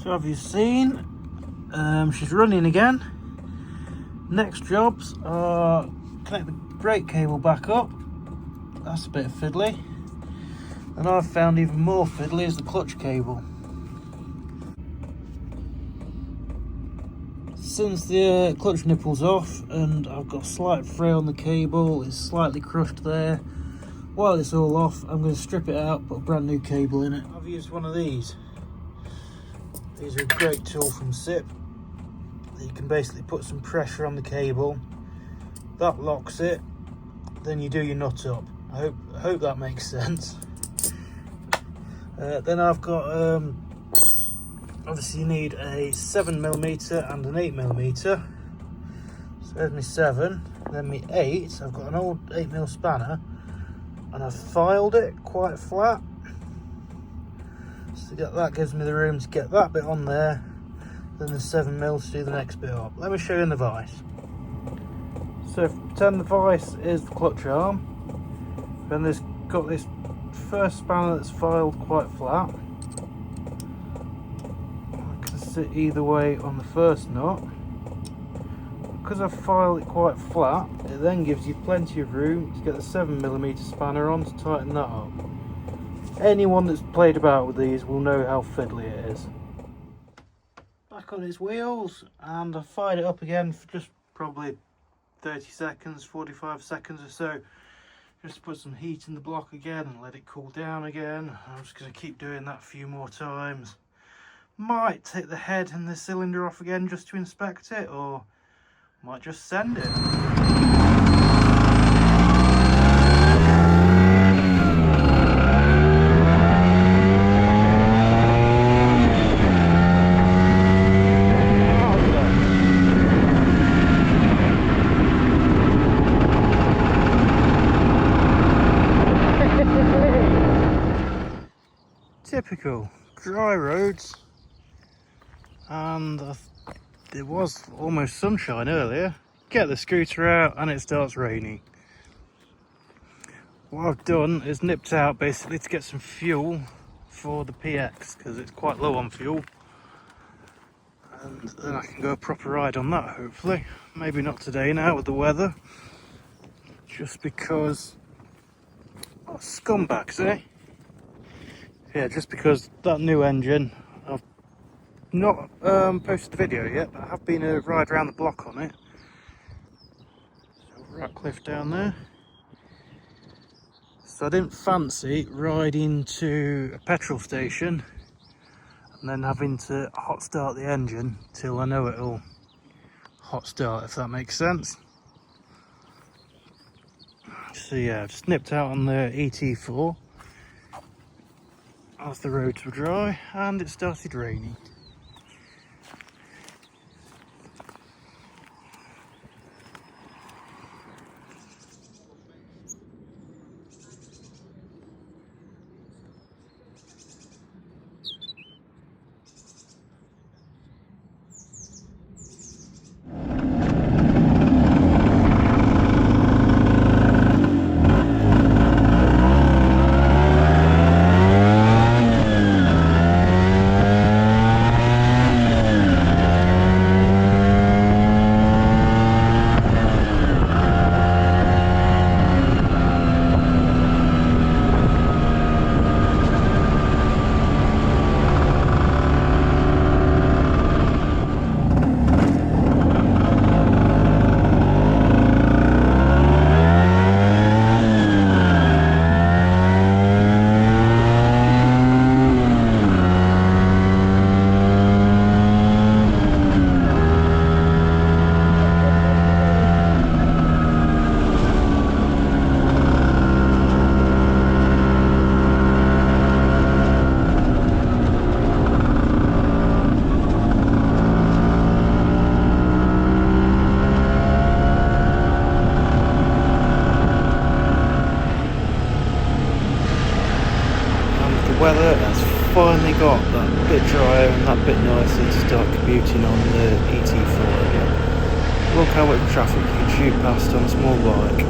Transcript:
So have you seen? She's running again. Next jobs are connect the brake cable back up. That's a bit fiddly. And I've found even more fiddly is the clutch cable. Since the clutch nipple's off and I've got a slight fray on the cable, it's slightly crushed there. While it's all off, I'm going to strip it out, put a brand new cable in it. I've used one of these. These are a great tool from SIP. You can basically put some pressure on the cable, that locks it, then you do your nut up. I hope that makes sense. Then I've got obviously you need a 7mm and an 8mm. So there's my 7, then my 8. I've got an old 8mm spanner and I've filed it quite flat. So that gives me the room to get that bit on there, then the 7mm to do the next bit up. Let me show you in the vise. So pretend the vise is the clutch arm, then there's got this first spanner that's filed quite flat. I can sit either way on the first nut. Because I've filed it quite flat, it then gives you plenty of room to get the 7mm spanner on to tighten that up. Anyone that's played about with these will know how fiddly it is. Back on its wheels, and I fired it up again for just probably 30 seconds, 45 seconds or so. Just to put some heat in the block again and let it cool down again. I'm just going to keep doing that a few more times. Might take the head and the cylinder off again just to inspect it, or might just send it. Typical dry roads, and it was almost sunshine earlier. Get the scooter out and it starts raining. What I've done is nipped out basically to get some fuel for the PX because it's quite low on fuel, and then I can go a proper ride on that hopefully. Maybe not today now with the weather, just because scumbags, eh? Yeah, just because that new engine, I've not posted the video yet, but I have been a ride around the block on it. So Ratcliffe down there. So I didn't fancy riding to a petrol station and then having to hot start the engine till I know it'll hot start, if that makes sense. So yeah, I've just nipped out on the ET4 as the roads were dry and it started raining. Weather has finally got that bit drier and that bit nicer to start commuting on the ET4 again. Look how much traffic you can shoot past on a small bike.